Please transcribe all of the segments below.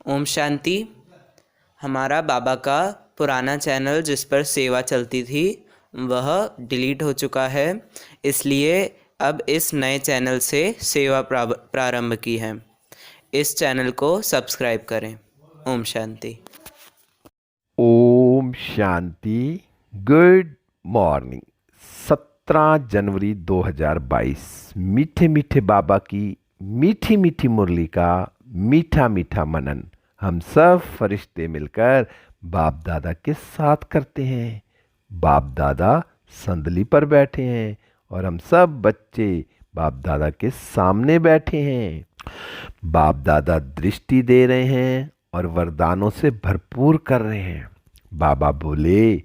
ओम शांति। हमारा बाबा का पुराना चैनल जिस पर सेवा चलती थी वह डिलीट हो चुका है, इसलिए अब इस नए चैनल से सेवा प्रारंभ की है। इस चैनल को सब्सक्राइब करें। ओम शांति। ओम शांति। Good morning. 17 जनवरी 2022। मीठे मीठे बाबा की मीठी मीठी मुरली का मीठा मीठा मनन हम सब फरिश्ते मिलकर बाप दादा के साथ करते हैं। बाप दादा संदली पर बैठे हैं और हम सब बच्चे बाप दादा के सामने बैठे हैं। बाप दादा दृष्टि दे रहे हैं और वरदानों से भरपूर कर रहे हैं। बाबा बोले,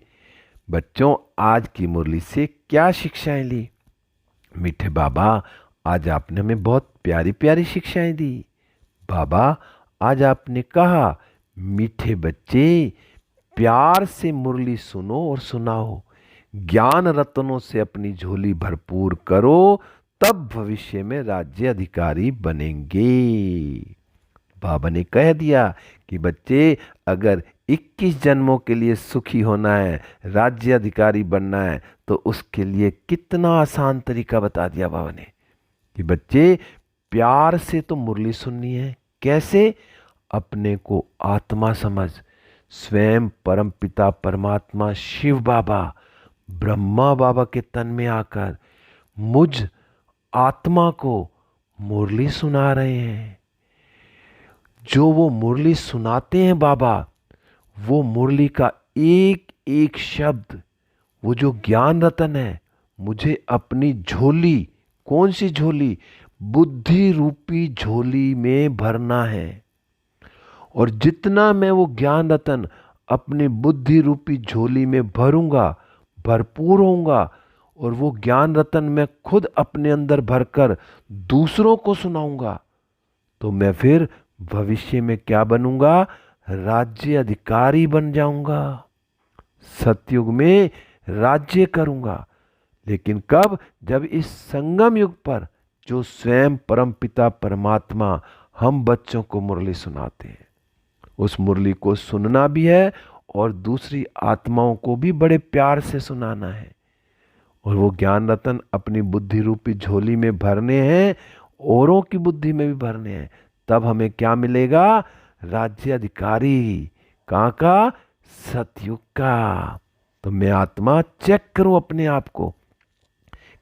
बच्चों आज की मुरली से क्या शिक्षाएं ली? मीठे बाबा, आज आपने हमें बहुत प्यारी प्यारी शिक्षाएं दी। बाबा, आज आपने कहा मीठे बच्चे प्यार से मुरली सुनो और सुनाओ, ज्ञान रत्नों से अपनी झोली भरपूर करो, तब भविष्य में राज्य अधिकारी बनेंगे। बाबा ने कह दिया कि बच्चे अगर 21 जन्मों के लिए सुखी होना है, राज्य अधिकारी बनना है, तो उसके लिए कितना आसान तरीका बता दिया बाबा ने कि बच्चे प्यार से तो मुरली सुननी है। कैसे? अपने को आत्मा समझ, स्वयं परम पिता परमात्मा शिव बाबा ब्रह्मा बाबा के तन में आकर मुझ आत्मा को मुरली सुना रहे हैं। जो वो मुरली सुनाते हैं बाबा, वो मुरली का एक एक शब्द, वो जो ज्ञान रतन है, मुझे अपनी झोली, कौन सी झोली? बुद्धि रूपी झोली में भरना है। और जितना मैं वो ज्ञान रतन अपने बुद्धि रूपी झोली में भरूंगा, भरपूर होऊंगा, और वो ज्ञान रतन मैं खुद अपने अंदर भरकर दूसरों को सुनाऊंगा, तो मैं फिर भविष्य में क्या बनूंगा? राज्य अधिकारी बन जाऊंगा। सतयुग में राज्य करूंगा। लेकिन कब? जब इस संगम युग पर जो स्वयं परम पिता परमात्मा हम बच्चों को मुरली सुनाते हैं, उस मुरली को सुनना भी है और दूसरी आत्माओं को भी बड़े प्यार से सुनाना है। और वो ज्ञान रतन अपनी बुद्धि रूपी झोली में भरने हैं, औरों की बुद्धि में भी भरने हैं। तब हमें क्या मिलेगा? राज्य अधिकारी। कहाँ का? सतयुग का। तो मैं आत्मा चेक करूं अपने आप को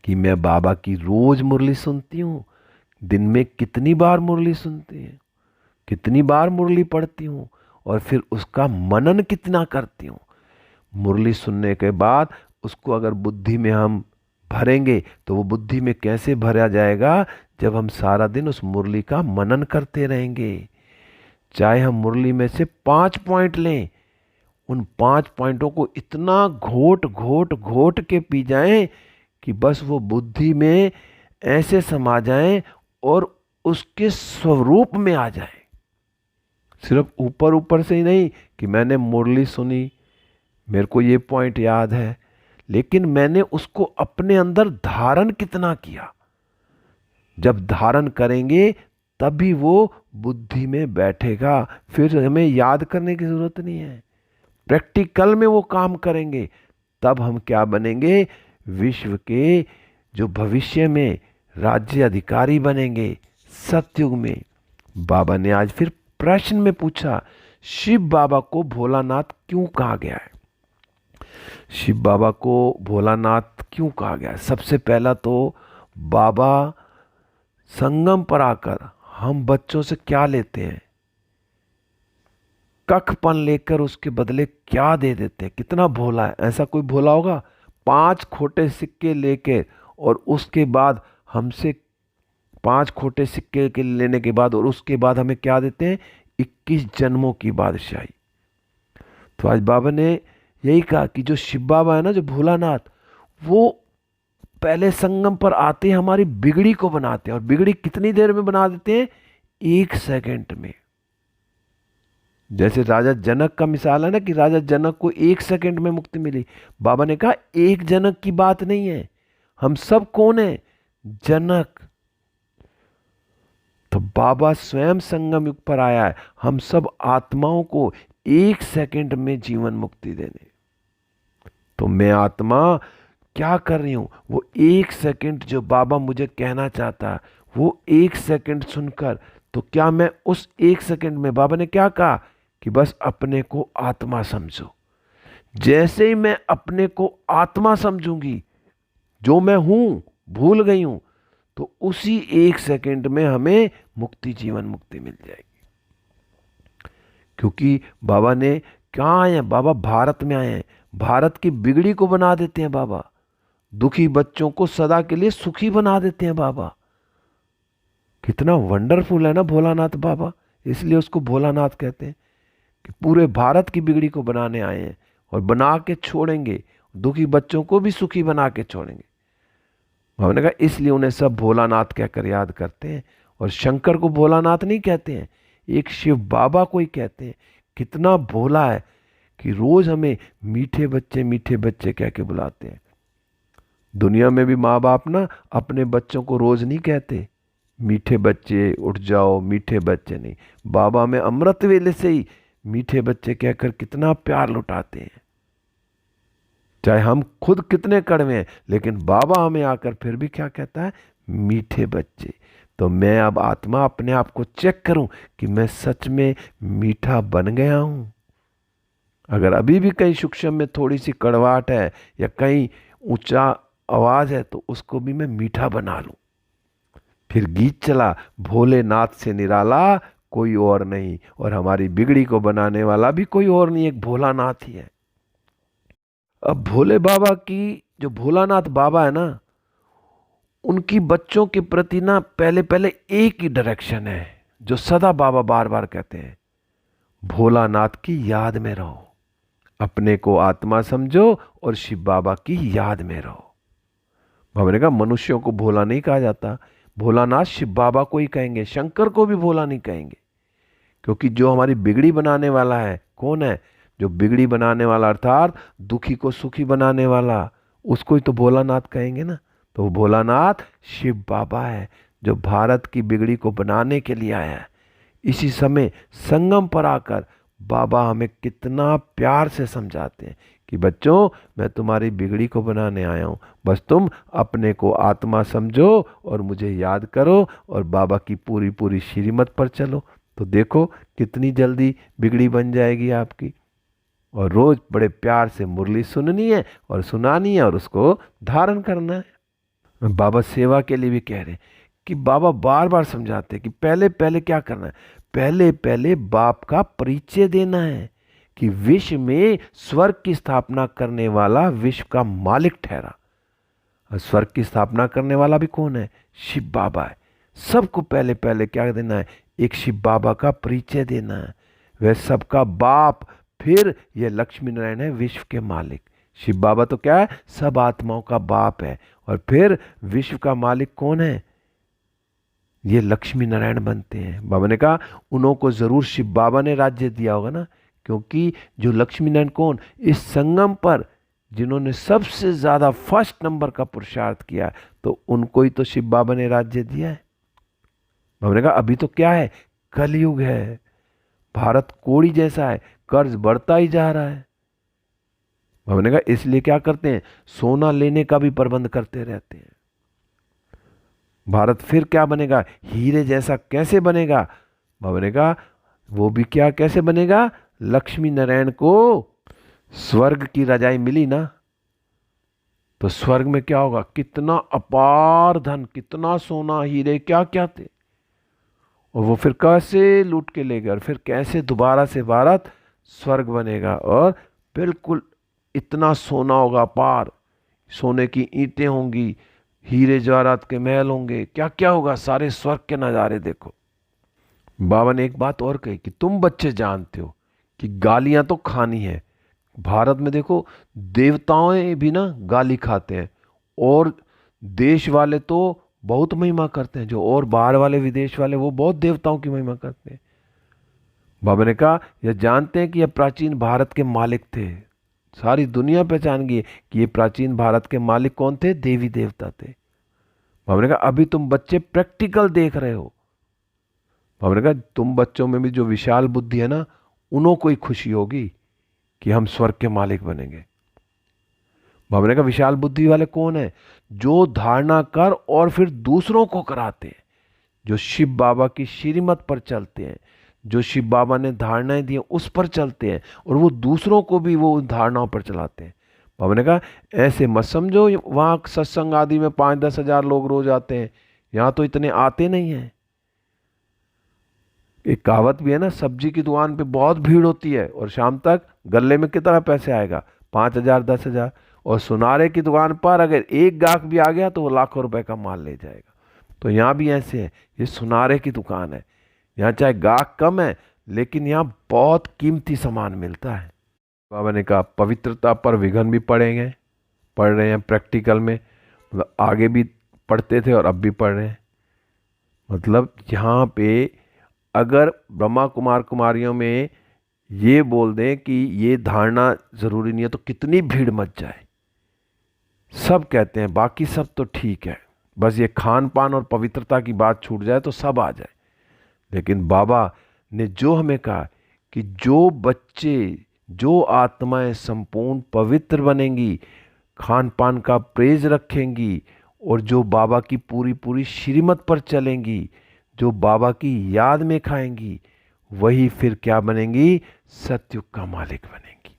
कि मैं बाबा की रोज मुरली सुनती हूँ। दिन में कितनी बार मुरली सुनती है, कितनी बार मुरली पढ़ती हूँ, और फिर उसका मनन कितना करती हूँ। मुरली सुनने के बाद उसको अगर बुद्धि में हम भरेंगे, तो वो बुद्धि में कैसे भरा जाएगा? जब हम सारा दिन उस मुरली का मनन करते रहेंगे। चाहे हम मुरली में से 5 पॉइंट लें, उन 5 पॉइंटों को इतना घोट घोट घोट के पी जाएं कि बस वो बुद्धि में ऐसे समा जाएं और उसके स्वरूप में आ जाएं। सिर्फ ऊपर ऊपर से ही नहीं कि मैंने मुरली सुनी, मेरे को ये पॉइंट याद है, लेकिन मैंने उसको अपने अंदर धारण कितना किया। जब धारण करेंगे तभी वो बुद्धि में बैठेगा। फिर हमें याद करने की जरूरत नहीं है, प्रैक्टिकल में वो काम करेंगे। तब हम क्या बनेंगे? विश्व के जो भविष्य में राज्य अधिकारी बनेंगे, सतयुग में। बाबा ने आज फिर प्रश्न में पूछा, शिव बाबा को भोलानाथ क्यों कहा गया है? शिव बाबा को भोलानाथ क्यों कहा गया है? सबसे पहला तो बाबा संगम पर आकर हम बच्चों से क्या लेते हैं? कखपन लेकर उसके बदले क्या दे देते हैं? कितना भोला है। ऐसा कोई भोला होगा? 5 खोटे सिक्के लेके, और उसके बाद हमसे 5 खोटे सिक्के के लेने के बाद, और उसके बाद हमें क्या देते हैं? 21 जन्मों की बादशाही। तो आज बाबा ने यही कहा कि जो शिव बाबा है ना, जो भोलानाथ, वो पहले संगम पर आते हैं, हमारी बिगड़ी को बनाते हैं। और बिगड़ी कितनी देर में बना देते हैं? 1 सेकंड में। जैसे राजा जनक का मिसाल है ना, कि राजा जनक को 1 सेकंड में मुक्ति मिली। बाबा ने कहा एक जनक की बात नहीं है, हम सब कौन है? जनक। तो बाबा स्वयं संगम युग पर आया है हम सब आत्माओं को 1 सेकंड में जीवन मुक्ति देने। तो मैं आत्मा क्या कर रही हूं, वो 1 सेकंड जो बाबा मुझे कहना चाहता है, वो 1 सेकंड सुनकर, तो क्या मैं उस 1 सेकंड में, बाबा ने क्या कहा कि बस अपने को आत्मा समझो। जैसे ही मैं अपने को आत्मा समझूंगी, जो मैं हूं भूल गई हूं, तो उसी 1 सेकंड में हमें मुक्ति, जीवन मुक्ति मिल जाएगी। क्योंकि बाबा ने कहाँ आए हैं, बाबा भारत में आए हैं, भारत की बिगड़ी को बना देते हैं बाबा, दुखी बच्चों को सदा के लिए सुखी बना देते हैं बाबा। कितना वंडरफुल है ना भोलानाथ बाबा, इसलिए उसको भोलानाथ कहते हैं कि पूरे भारत की बिगड़ी को बनाने आए हैं और बना के छोड़ेंगे, दुखी बच्चों को भी सुखी बना के छोड़ेंगे। हमने कहा इसलिए उन्हें सब भोलानाथ कहकर याद करते हैं, और शंकर को भोलानाथ नहीं कहते हैं, एक शिव बाबा को ही कहते हैं। कितना भोला है कि रोज हमें मीठे बच्चे कह के बुलाते हैं। दुनिया में भी माँ बाप ना अपने बच्चों को रोज नहीं कहते मीठे बच्चे उठ जाओ, मीठे बच्चे नहीं, बाबा में अमृत वेले से ही मीठे बच्चे कहकर कितना प्यार लुटाते हैं। चाहे हम खुद कितने कड़वे हैं, लेकिन बाबा हमें आकर फिर भी क्या कहता है, मीठे बच्चे। तो मैं अब आत्मा अपने आप को चेक करूं कि मैं सच में मीठा बन गया हूं। अगर अभी भी कहीं सूक्ष्म में थोड़ी सी कड़वाहट है या कहीं ऊंचा आवाज है, तो उसको भी मैं मीठा बना लूं। फिर गीत चला, भोलेनाथ से निराला कोई और नहीं, और हमारी बिगड़ी को बनाने वाला भी कोई और नहीं, एक भोलानाथ ही है। अब भोले बाबा की, जो भोलानाथ बाबा है ना, उनकी बच्चों के प्रति ना पहले पहले एक ही डायरेक्शन है, जो सदा बाबा बार बार कहते हैं, भोलानाथ की याद में रहो, अपने को आत्मा समझो और शिव बाबा की याद में रहो। बाबा ने कहा मनुष्यों को भोला नहीं कहा जाता, भोलानाथ शिव बाबा को ही कहेंगे, शंकर को भी भोला नहीं कहेंगे। क्योंकि जो हमारी बिगड़ी बनाने वाला है, कौन है, जो बिगड़ी बनाने वाला अर्थात दुखी को सुखी बनाने वाला, उसको ही तो भोलानाथ कहेंगे ना। तो वो भोलानाथ शिव बाबा है, जो भारत की बिगड़ी को बनाने के लिए आया है। इसी समय संगम पर आकर बाबा हमें कितना प्यार से समझाते हैं कि बच्चों, मैं तुम्हारी बिगड़ी को बनाने आया हूँ, बस तुम अपने को आत्मा समझो और मुझे याद करो और बाबा की पूरी पूरी श्रीमत पर चलो। तो देखो कितनी जल्दी बिगड़ी बन जाएगी आपकी। और रोज बड़े प्यार से मुरली सुननी है और सुनानी है और उसको धारण करना है। बाबा सेवा के लिए भी कह रहे हैं कि बाबा बार बार समझाते हैं कि पहले पहले क्या करना है, पहले पहले बाप का परिचय देना है कि विश्व में स्वर्ग की स्थापना करने वाला विश्व का मालिक ठहरा। और स्वर्ग की स्थापना करने वाला भी कौन है, शिव बाबा है। सबको पहले पहले क्या देना है, एक शिव बाबा का परिचय देना है, वह सबका बाप। फिर यह लक्ष्मी नारायण है विश्व के मालिक। शिव बाबा तो क्या है, सब आत्माओं का बाप है। और फिर विश्व का मालिक कौन है, ये लक्ष्मी नारायण बनते हैं। बाबा ने कहा उन्हों को जरूर शिव बाबा ने राज्य दिया होगा ना, क्योंकि जो लक्ष्मी नारायण कौन, इस संगम पर जिन्होंने सबसे ज्यादा फर्स्ट नंबर का पुरुषार्थ किया, तो उनको ही तो शिव बाबा ने राज्य दिया है। बाबा ने कहा अभी तो क्या है, कलयुग है, भारत कोड़ी जैसा है, कर्ज बढ़ता ही जा रहा है। बाबा ने कहा इसलिए क्या करते हैं, सोना लेने का भी प्रबंध करते रहते हैं। भारत फिर क्या बनेगा, हीरे जैसा कैसे बनेगा। बाबा ने कहा वो भी क्या कैसे बनेगा, लक्ष्मी नारायण को स्वर्ग की रजाई मिली ना, तो स्वर्ग में क्या होगा, कितना अपार धन, कितना सोना हीरे क्या क्या थे, और वो फिर कैसे लूट के ले गए, और फिर कैसे दोबारा से भारत स्वर्ग बनेगा, और बिल्कुल इतना सोना होगा अपार, सोने की ईंटें होंगी, हीरे जवाहरात के महल होंगे, क्या क्या होगा, सारे स्वर्ग के नज़ारे देखो। बाबा ने एक बात और कही कि तुम बच्चे जानते हो कि गालियां तो खानी है। भारत में देखो देवताएं भी ना गाली खाते हैं, और देश वाले तो बहुत महिमा करते हैं, जो और बाहर वाले विदेश वाले वो बहुत देवताओं की महिमा करते हैं। बाबा ने कहा यह जानते हैं कि यह प्राचीन भारत के मालिक थे, सारी दुनिया पहचान गई कि ये प्राचीन भारत के मालिक कौन थे, देवी देवता थे। बाबा ने कहा अभी तुम बच्चे प्रैक्टिकल देख रहे हो, बाबा ने कहा तुम बच्चों में भी जो विशाल बुद्धि है ना, उन्हों को ही खुशी होगी कि हम स्वर्ग के मालिक बनेंगे। बाबा ने कहा विशाल बुद्धि वाले कौन है? जो धारणा कर और फिर दूसरों को कराते हैं, जो शिव बाबा की श्रीमत पर चलते हैं, जो शिव बाबा ने धारणाएं दी हैं उस पर चलते हैं और वो दूसरों को भी वो उन धारणाओं पर चलाते हैं। बाबा ने कहा ऐसे मत समझो वहाँ सत्संग आदि में 5-10 हजार लोग रोज आते हैं, यहाँ तो इतने आते नहीं हैं। एक कहावत भी है ना, सब्जी की दुकान पे बहुत भीड़ होती है और शाम तक गले में कितना पैसे आएगा? 5,000 10,000। और सुनारे की दुकान पर अगर एक गाहक भी आ गया तो वो लाखों रुपए का माल ले जाएगा। तो यहाँ भी ऐसे है, ये सुनारे की दुकान है, यहाँ चाहे गाहक कम है लेकिन यहाँ बहुत कीमती सामान मिलता है। बाबा ने कहा पवित्रता पर विघन भी पढ़ेंगे, पढ़ रहे हैं प्रैक्टिकल में, मतलब आगे भी पढ़ते थे और अब भी पढ़ रहे हैं। मतलब यहाँ पे अगर ब्रह्मा कुमार कुमारियों में ये बोल दें कि ये धारणा ज़रूरी नहीं है तो कितनी भीड़ मच जाए। सब कहते हैं बाकी सब तो ठीक है, बस ये खान पान और पवित्रता की बात छूट जाए तो सब आ जाए। लेकिन बाबा ने जो हमें कहा कि जो बच्चे, जो आत्माएं संपूर्ण पवित्र बनेंगी, खान पान का परहेज रखेंगी और जो बाबा की पूरी पूरी श्रीमत पर चलेंगी, जो बाबा की याद में खाएंगी, वही फिर क्या बनेंगी? सतयुग का मालिक बनेंगी।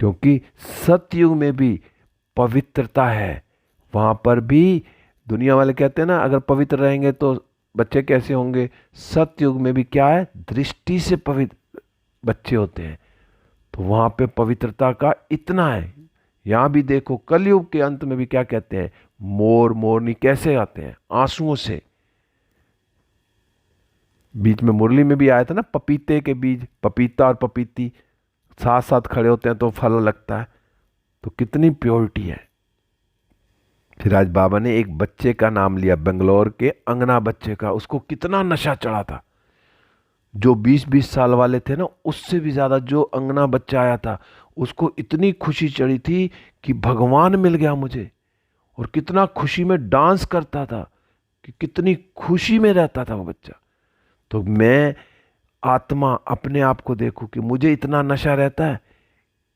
क्योंकि सतयुग में भी पवित्रता है। वहां पर भी दुनिया वाले कहते हैं ना अगर पवित्र रहेंगे तो बच्चे कैसे होंगे? सतयुग में भी क्या है? दृष्टि से पवित्र बच्चे होते हैं। तो वहां पे पवित्रता का इतना है। यहां भी देखो कलयुग के अंत में भी क्या कहते हैं? मोर मोरनी कैसे आते हैं? आंसुओं से। बीच में मुरली में भी आया था ना, पपीते के बीज, पपीता और पपीती साथ साथ खड़े होते हैं तो फल लगता है। तो कितनी प्योरिटी है। फिर आज बाबा ने एक बच्चे का नाम लिया, बेंगलोर के अंगना बच्चे का। उसको कितना नशा चढ़ा था। जो 20-20 साल वाले थे ना, उससे भी ज्यादा जो अंगना बच्चा आया था उसको इतनी खुशी चढ़ी थी कि भगवान मिल गया मुझे। और कितना खुशी में डांस करता था, कि कितनी खुशी में रहता था वो बच्चा। तो मैं आत्मा अपने आप को देखूं कि मुझे इतना नशा रहता है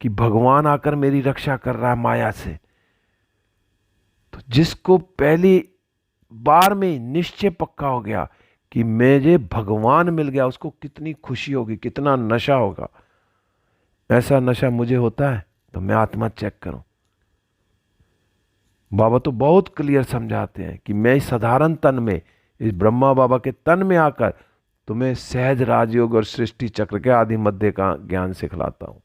कि भगवान आकर मेरी रक्षा कर रहा है माया से। तो जिसको पहली बार में निश्चय पक्का हो गया कि मुझे भगवान मिल गया, उसको कितनी खुशी होगी, कितना नशा होगा। ऐसा नशा मुझे होता है तो मैं आत्मा चेक करूं। बाबा तो बहुत क्लियर समझाते हैं कि मैं इस साधारण तन में, इस ब्रह्मा बाबा के तन में आकर तुम्हें सहज राजयोग और सृष्टि चक्र के आदि मध्य का ज्ञान सिखलाता हूं।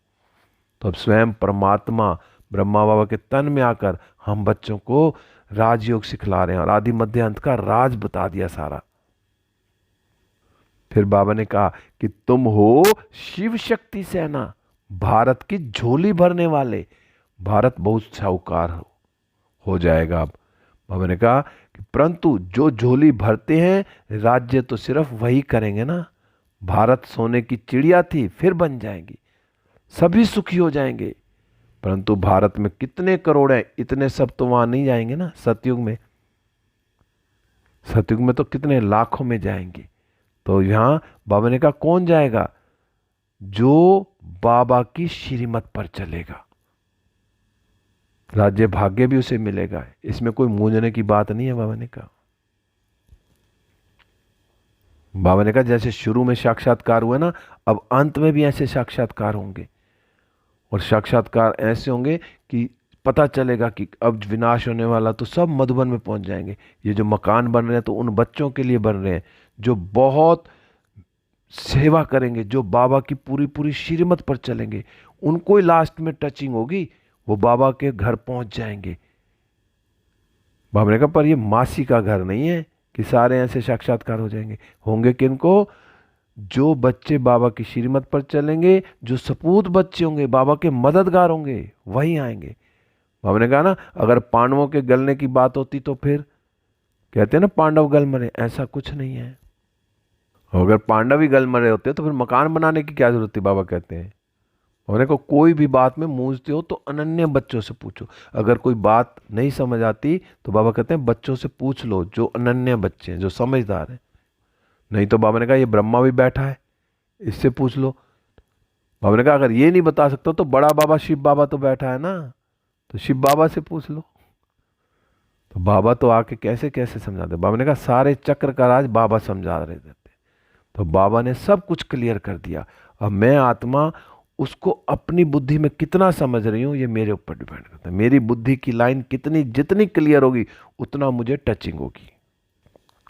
तो अब स्वयं परमात्मा ब्रह्मा बाबा के तन में आकर हम बच्चों को राजयोग सिखला रहे हैं और आदि मध्य अंत का राज बता दिया सारा। फिर बाबा ने कहा कि तुम हो शिव शक्ति सेना, भारत की झोली भरने वाले। भारत बहुत साहूकार हो जाएगा। अब बाबा ने कहा कि परंतु जो झोली भरते हैं राज्य तो सिर्फ वही करेंगे ना। भारत सोने की चिड़िया थी, फिर बन जाएंगी, सभी सुखी हो जाएंगे। परंतु भारत में कितने करोड़ हैं, इतने सब तो वहां नहीं जाएंगे ना सतयुग में। सतयुग में तो कितने लाखों में जाएंगे। तो यहां बाबा ने कहा कौन जाएगा? जो बाबा की श्रीमत पर चलेगा, राज्य भाग्य भी उसे मिलेगा। इसमें कोई मूंझने की बात नहीं है। बाबा ने कहा, बाबा ने कहा जैसे शुरू में साक्षात्कार हुए ना, अब अंत में भी ऐसे साक्षात्कार होंगे। और साक्षात्कार ऐसे होंगे कि पता चलेगा कि अब विनाश होने वाला, तो सब मधुबन में पहुंच जाएंगे। ये जो मकान बन रहे हैं तो उन बच्चों के लिए बन रहे हैं जो बहुत सेवा करेंगे, जो बाबा की पूरी पूरी श्रीमत पर चलेंगे। उनको ही लास्ट में टचिंग होगी, वो बाबा के घर पहुंच जाएंगे। बाबा ने कहा पर ये मासी का घर नहीं है कि सारे ऐसे साक्षात्कार हो जाएंगे। होंगे किनको? जो बच्चे बाबा की श्रीमत पर चलेंगे, जो सपूत बच्चे होंगे, बाबा के मददगार होंगे, वही आएंगे। बाबा ने कहा ना अगर पांडवों के गलने की बात होती तो फिर कहते हैं ना पांडव गल मरे, ऐसा कुछ नहीं है। अगर पांडव ही गल मरे होते तो फिर मकान बनाने की क्या जरूरत थी? बाबा कहते हैं। बाबा ने कहा कोई भी बात में मूंझते हो तो अनन्य बच्चों से पूछो। अगर कोई बात नहीं समझ आती तो बाबा कहते हैं बच्चों से पूछ लो, जो अनन्य बच्चे हैं, जो समझदार हैं। नहीं तो बाबा ने कहा ये ब्रह्मा भी बैठा है, इससे पूछ लो। बाबा ने कहा अगर ये नहीं बता सकता तो बड़ा बाबा शिव बाबा तो बैठा है ना, तो शिव बाबा से पूछ लो। तो बाबा तो आके कैसे कैसे समझाते। बाबा ने कहा सारे चक्र का राज बाबा समझा रहे थे। तो बाबा ने सब कुछ क्लियर कर दिया। अब मैं आत्मा उसको अपनी बुद्धि में कितना समझ रही हूं ये मेरे ऊपर डिपेंड करता है। मेरी बुद्धि की लाइन कितनी जितनी क्लियर होगी उतना मुझे टचिंग होगी।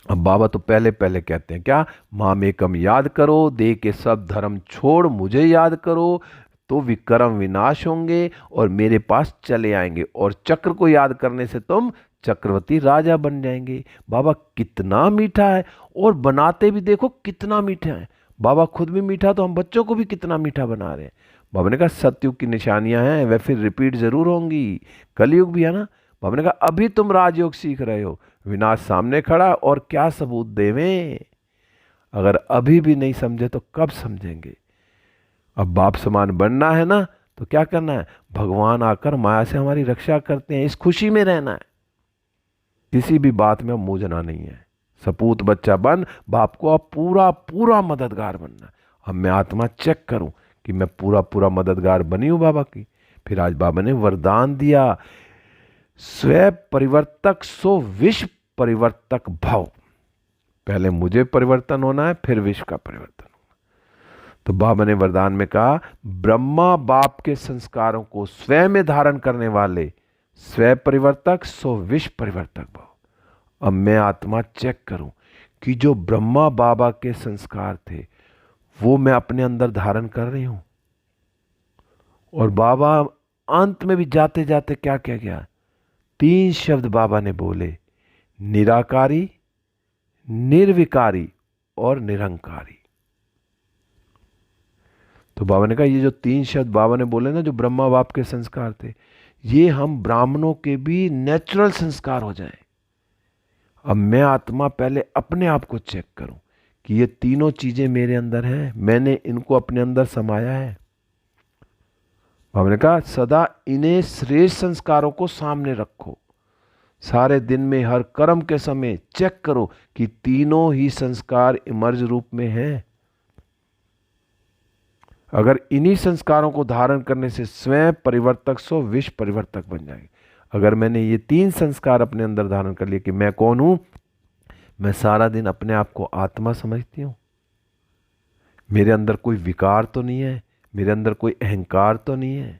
अब बाबा तो पहले पहले कहते हैं क्या, माम एकम याद करो, दे के सब धर्म छोड़ मुझे याद करो, तो विक्रम विनाश होंगे और मेरे पास चले आएंगे, और चक्र को याद करने से तुम चक्रवर्ती राजा बन जाएंगे। बाबा कितना मीठा है, और बनाते भी देखो कितना मीठा है। बाबा खुद भी मीठा, तो हम बच्चों को भी कितना मीठा बना रहे हैं। बाबा ने कहा सतयुग की निशानियां हैं, वह फिर रिपीट जरूर होंगी, कलयुग भी है ना। बाबा ने कहा अभी तुम राजयोग सीख रहे हो, विनाश सामने खड़ा, और क्या सबूत देवें। अगर अभी भी नहीं समझे तो कब समझेंगे। अब बाप समान बनना है ना, तो क्या करना है, भगवान आकर माया से हमारी रक्षा करते हैं, इस खुशी में रहना है। किसी भी बात में अब मूझना नहीं है। सपूत बच्चा बन, बाप को अब पूरा पूरा मददगार बनना है। अब मैं आत्मा चेक करूं कि मैं पूरा पूरा मददगार बनी हूं बाबा की। फिर आज बाबा ने वरदान दिया, स्व परिवर्तक सो विश्व परिवर्तक भव। पहले मुझे परिवर्तन होना है, फिर विश्व का परिवर्तन होना। तो बाबा ने वरदान में कहा, ब्रह्मा बाप के संस्कारों को स्वयं में धारण करने वाले स्व परिवर्तक सो विश्व परिवर्तक भव। अब मैं आत्मा चेक करूं कि जो ब्रह्मा बाबा के संस्कार थे वो मैं अपने अंदर धारण कर रही हूं। और बाबा अंत में भी जाते जाते क्या कह गया, 3 शब्द बाबा ने बोले, निराकारी, निर्विकारी और निरंकारी। तो बाबा ने कहा ये जो 3 शब्द बाबा ने बोले ना, जो ब्रह्मा बाप के संस्कार थे, ये हम ब्राह्मणों के भी नेचुरल संस्कार हो जाएं। अब मैं आत्मा पहले अपने आप को चेक करूं कि ये तीनों चीजें मेरे अंदर हैं, मैंने इनको अपने अंदर समाया है। हमने कहा सदा इन्हें श्रेष्ठ संस्कारों को सामने रखो। सारे दिन में हर कर्म के समय चेक करो कि तीनों ही संस्कार इमर्ज रूप में हैं। अगर इन्हीं संस्कारों को धारण करने से स्वयं परिवर्तक सो विश्व परिवर्तक बन जाएंगे। अगर मैंने ये 3 संस्कार अपने अंदर धारण कर लिए कि मैं कौन हूं, मैं सारा दिन अपने आप को आत्मा समझती हूं, मेरे अंदर कोई विकार तो नहीं है, मेरे अंदर कोई अहंकार तो नहीं है।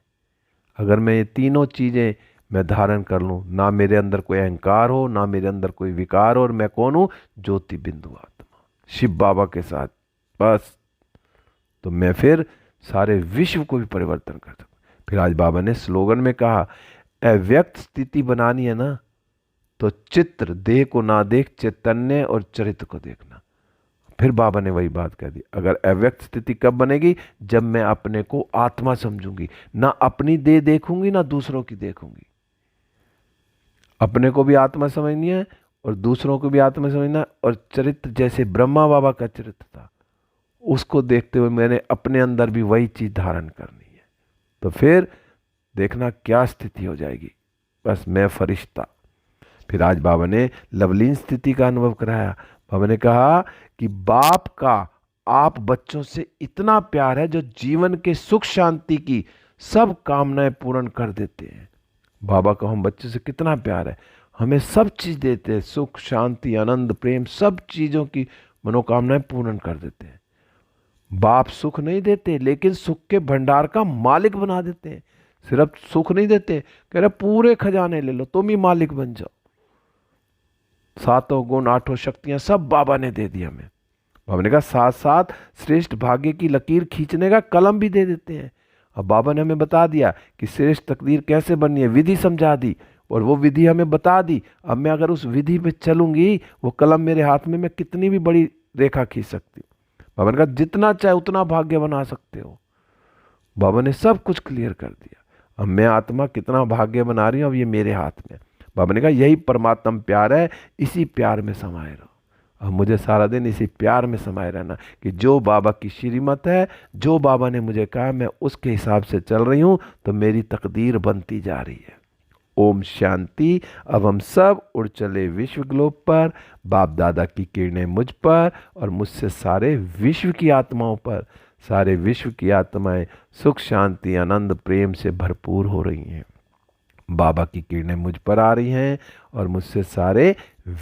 अगर मैं ये तीनों चीजें मैं धारण कर लूं, ना मेरे अंदर कोई अहंकार हो, ना मेरे अंदर कोई विकार हो, और मैं कौन हूं, ज्योति बिंदु आत्मा शिव बाबा के साथ, बस तो मैं फिर सारे विश्व को भी परिवर्तन कर सकता। फिर आज बाबा ने स्लोगन में कहा, अव्यक्त स्थिति बनानी है ना, तो चित्र देह को ना देख, चैतन्य और चरित्र को देखना। फिर बाबा ने वही बात कह दी, अगर अव्यक्त स्थिति कब बनेगी, जब मैं अपने को आत्मा समझूंगी, ना अपनी देह देखूंगी ना दूसरों की देखूंगी। अपने को भी आत्मा समझनी है और दूसरों को भी आत्मा समझना है। और चरित्र जैसे ब्रह्मा बाबा का चरित्र था, उसको देखते हुए मैंने अपने अंदर भी वही चीज धारण करनी है। तो फिर देखना क्या स्थिति हो जाएगी, बस मैं फरिश्ता। फिर आज बाबा ने लवलीन स्थिति का अनुभव कराया। बाबा ने कहा कि बाप का आप बच्चों से इतना प्यार है जो जीवन के सुख शांति की सब कामनाएं पूर्ण कर देते हैं। बाबा का हम बच्चों से कितना प्यार है, हमें सब चीज देते हैं, सुख शांति आनंद प्रेम, सब चीजों की मनोकामनाएं पूर्ण कर देते हैं। बाप सुख नहीं देते, लेकिन सुख के भंडार का मालिक बना देते हैं। सिर्फ सुख नहीं देते, कह रहे पूरे खजाने ले लो, तुम ही मालिक बन जाओ। 7 गुण 8 शक्तियां सब बाबा ने दे दी हमें। बाबा ने कहा साथ साथ श्रेष्ठ भाग्य की लकीर खींचने का कलम भी दे देते हैं। अब बाबा ने हमें बता दिया कि श्रेष्ठ तकदीर कैसे बननी है, विधि समझा दी, और वो विधि हमें बता दी। अब मैं अगर उस विधि पे चलूंगी, वो कलम मेरे हाथ में, मैं कितनी भी बड़ी रेखा खींच सकती हूँ। बाबा ने कहा जितना चाहे उतना भाग्य बना सकते हो। बाबा ने सब कुछ क्लियर कर दिया। अब मैं आत्मा कितना भाग्य बना रही हूँ, अब ये मेरे हाथ में। बाबा ने कहा यही परमात्म प्यार है, इसी प्यार में समाये रहो। अब मुझे सारा दिन इसी प्यार में समाये रहना कि जो बाबा की श्रीमत है, जो बाबा ने मुझे कहा, मैं उसके हिसाब से चल रही हूँ, तो मेरी तकदीर बनती जा रही है। ओम शांति। अब हम सब उड़ चले विश्व ग्लोब पर। बाप दादा की किरणें मुझ पर और मुझसे सारे विश्व की आत्माओं पर। सारे विश्व की आत्माएं सुख शांति आनंद प्रेम से भरपूर हो रही हैं। बाबा की किरणें मुझ पर आ रही हैं और मुझसे सारे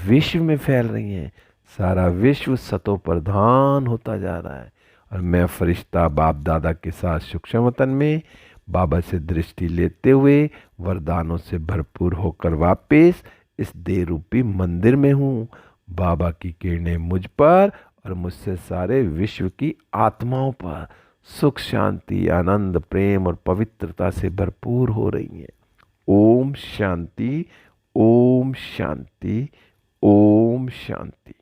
विश्व में फैल रही हैं। सारा विश्व सतो प्रधान होता जा रहा है और मैं फरिश्ता बाप दादा के साथ सूक्ष्म वतन में बाबा से दृष्टि लेते हुए वरदानों से भरपूर होकर वापस इस देह रूपी मंदिर में हूँ। बाबा की किरणें मुझ पर और मुझसे सारे विश्व की आत्माओं पर सुख शांति आनंद प्रेम और पवित्रता से भरपूर हो रही हैं। ओम शांति, ओम शांति, ओम शांति।